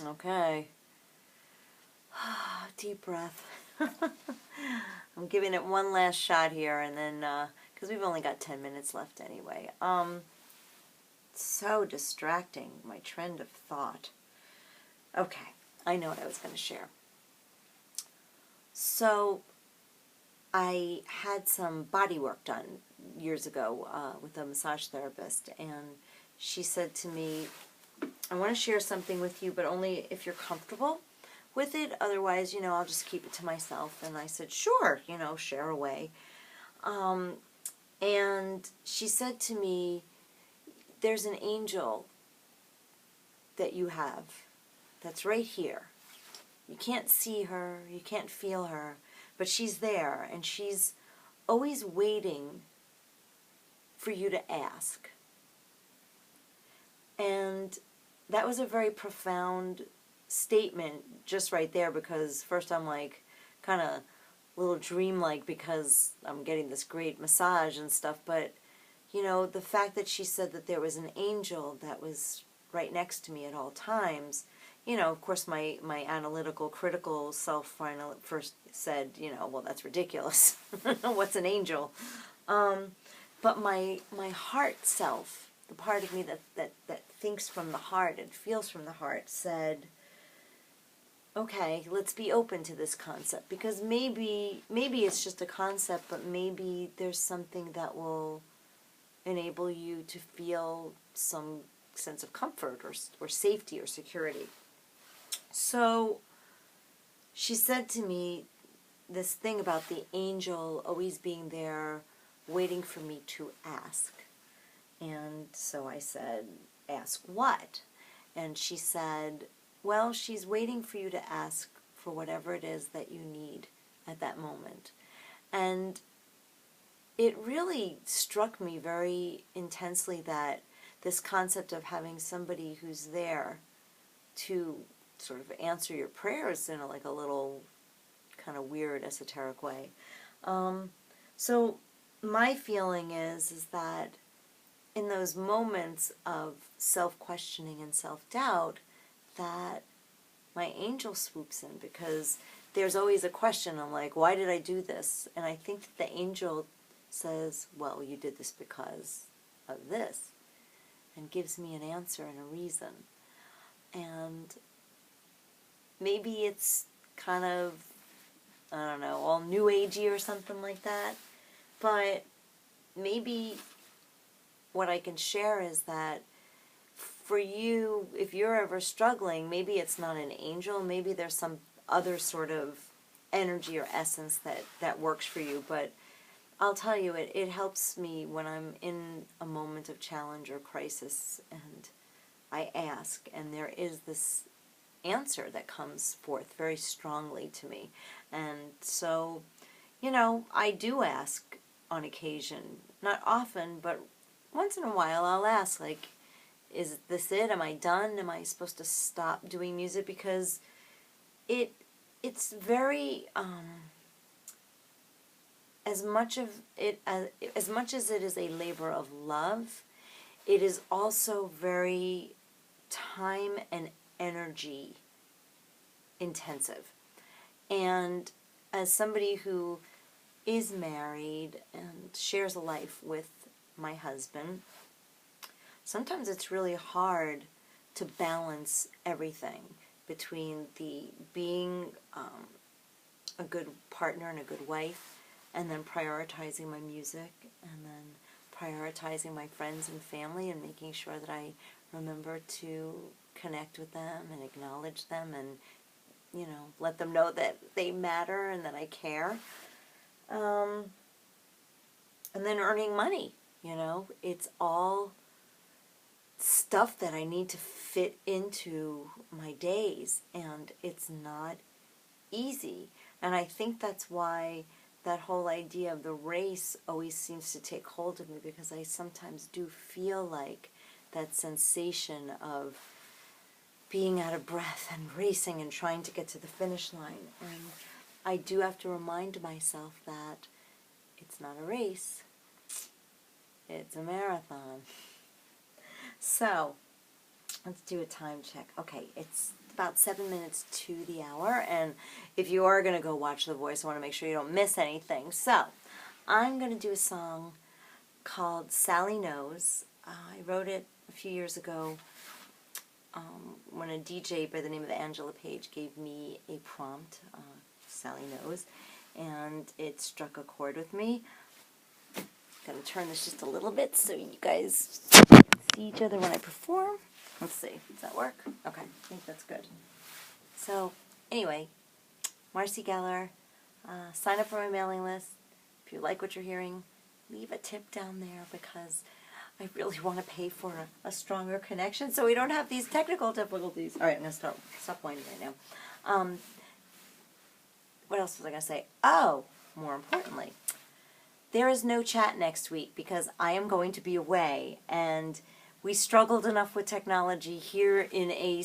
Okay. Deep breath. I'm giving it one last shot here, and then, because we've only got 10 minutes left anyway. So distracting, my trend of thought. Okay, I know what I was going to share. So, I had some body work done years ago with a massage therapist, and she said to me, I want to share something with you, but only if you're comfortable with it. Otherwise, I'll just keep it to myself. And I said, sure, share away. And she said to me, there's an angel that you have that's right here. You can't see her, you can't feel her, but she's there, and she's always waiting for you to ask. And that was a very profound statement just right there, because first I'm like kind of a little dreamlike because I'm getting this great massage and stuff, but the fact that she said that there was an angel that was right next to me at all times, of course my analytical, critical self first said, well, that's ridiculous. What's an angel? But my heart self, the part of me that thinks from the heart and feels from the heart, said, okay, let's be open to this concept, because maybe it's just a concept, but maybe there's something that will enable you to feel some sense of comfort or safety or security. So she said to me this thing about the angel always being there waiting for me to ask. And so I said, ask what? And she said, well, she's waiting for you to ask for whatever it is that you need at that moment. And it really struck me very intensely that this concept of having somebody who's there to sort of answer your prayers in a little kind of weird esoteric way. So my feeling is that in those moments of self-questioning and self-doubt, that my angel swoops in, because there's always a question. I'm like, why did I do this? And I think that the angel says, well, you did this because of this, and gives me an answer and a reason. And maybe it's kind of, I don't know, all new agey or something like that, but maybe what I can share is that for you, if you're ever struggling, maybe it's not an angel, maybe there's some other sort of energy or essence that works for you, but I'll tell you, it helps me when I'm in a moment of challenge or crisis, and I ask, and there is this answer that comes forth very strongly to me. And so, I do ask on occasion, not often, but once in a while I'll ask, like, is this it? Am I done? Am I supposed to stop doing music? Because it's very, as much as it is a labor of love, it is also very time and energy intensive. And as somebody who is married and shares a life with my husband, sometimes it's really hard to balance everything between the being a good partner and a good wife, and then prioritizing my music, and then prioritizing my friends and family, and making sure that I remember to connect with them and acknowledge them, and let them know that they matter and that I care. And then earning money, it's all stuff that I need to fit into my days, and it's not easy. And I think that's why that whole idea of the race always seems to take hold of me, because I sometimes do feel like that sensation of being out of breath and racing and trying to get to the finish line. And I do have to remind myself that it's not a race, it's a marathon. So, let's do a time check. Okay, it's about 7 minutes to the hour, and if you are going to go watch The Voice, I want to make sure you don't miss anything. So, I'm going to do a song called Sally Knows. I wrote it a few years ago when a DJ by the name of Angela Page gave me a prompt, Sally Knows, and it struck a chord with me. Going to turn this just a little bit so you guys see each other when I perform. Let's see, does that work? Okay, I think that's good. So, anyway, Marci Geller, sign up for my mailing list. If you like what you're hearing, leave a tip down there because I really want to pay for a stronger connection so we don't have these technical difficulties. All right, I'm going to stop whining right now. What else was I going to say? Oh, more importantly, there is no chat next week because I am going to be away, and we struggled enough with technology here in a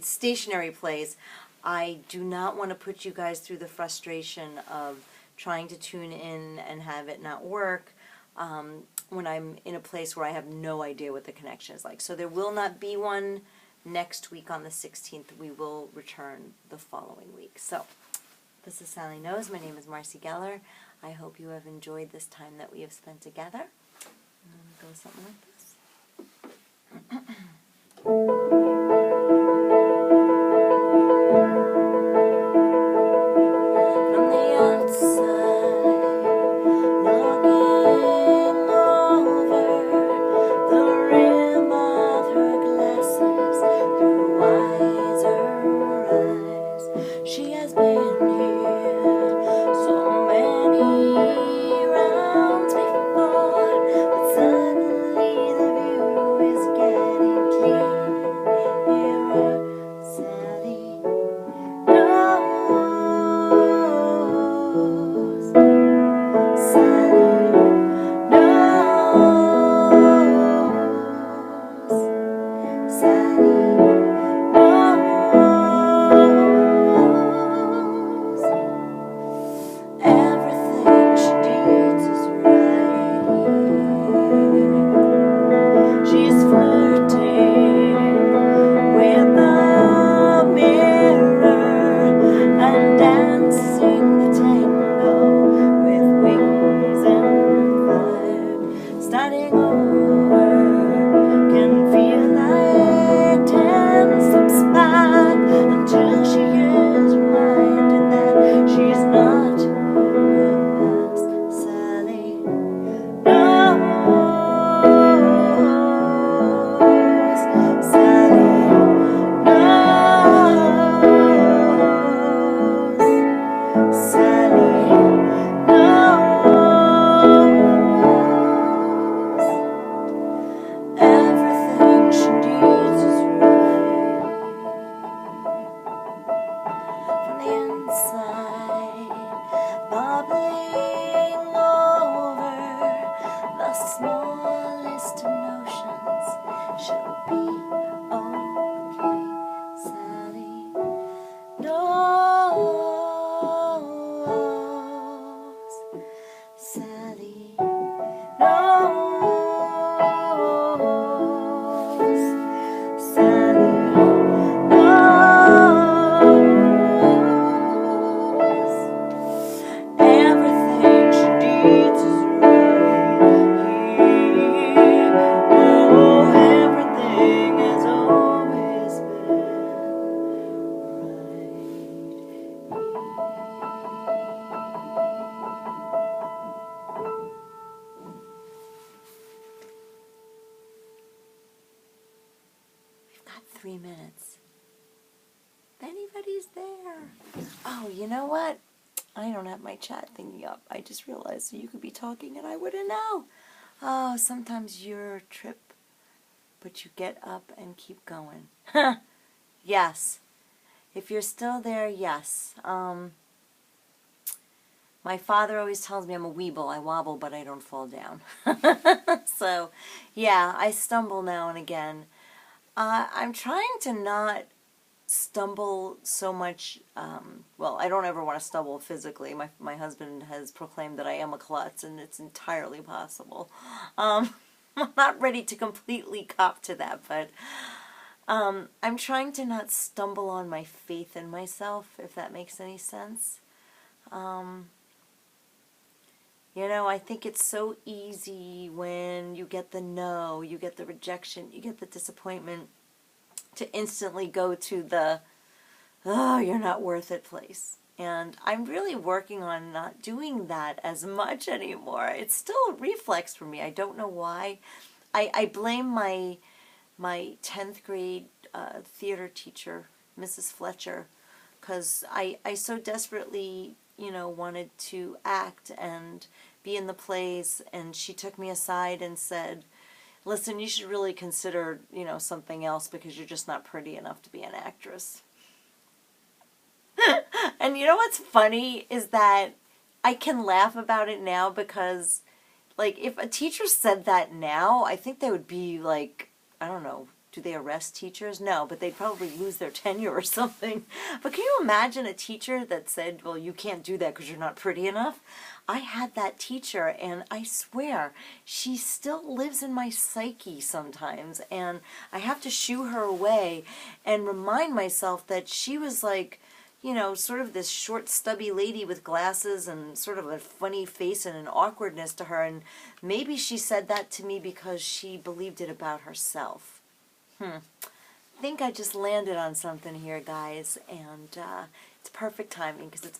stationary place. I do not want to put you guys through the frustration of trying to tune in and have it not work when I'm in a place where I have no idea what the connection is like. So there will not be one next week on the 16th. We will return the following week. So this is Sally Knows. My name is Marci Geller. I hope you have enjoyed this time that we have spent together. Go something like this. From the outside, looking over the rim of her glasses, through wiser eyes, she has been here so many rounds before, but suddenly the view is getting clearer. Sally knows. Sally knows. Sally knows. Everything she needs is right here. She's flirting with the mirror and dancing the tango with wings and fire. Starting over can feel like 10 steps back until she is reminded that she's not her past. Sally knows. Sally knows. Sally knows. Everything she needs is right from the inside, bubbling over the smallest of notions. She'll be okay. Sally knows. Sally knows. Sally knows. Everything she needs is right here. Oh, everything has always been right We've got 3 minutes. If anybody's there. Oh, you know what? I don't have my chat thingy up. I just realized so you could be talking and I wouldn't know. Oh, sometimes you're a trip, but you get up and keep going. Yes. If you're still there, yes. My father always tells me I'm a weeble. I wobble, but I don't fall down. So, yeah, I stumble now and again. I'm trying to not stumble so much. Well, I don't ever want to stumble physically. My husband has proclaimed that I am a klutz, and it's entirely possible. I'm not ready to completely cop to that, but I'm trying to not stumble on my faith in myself, if that makes any sense. I think it's so easy when you get the no, you get the rejection, you get the disappointment, to instantly go to the, oh, you're not worth it place. And I'm really working on not doing that as much anymore. It's still a reflex for me. I don't know why. I blame my 10th grade theater teacher, Mrs. Fletcher, because I so desperately, wanted to act and be in the plays, and she took me aside and said, listen, you should really consider, something else because you're just not pretty enough to be an actress. And you know what's funny is that I can laugh about it now because, like, if a teacher said that now, I think they would be like, I don't know, do they arrest teachers? No, but they'd probably lose their tenure or something. But can you imagine a teacher that said, well, you can't do that because you're not pretty enough? I had that teacher, and I swear, she still lives in my psyche sometimes, and I have to shoo her away and remind myself that she was like, sort of this short, stubby lady with glasses and sort of a funny face and an awkwardness to her, and maybe she said that to me because she believed it about herself. I think I just landed on something here, guys, and it's perfect timing because it's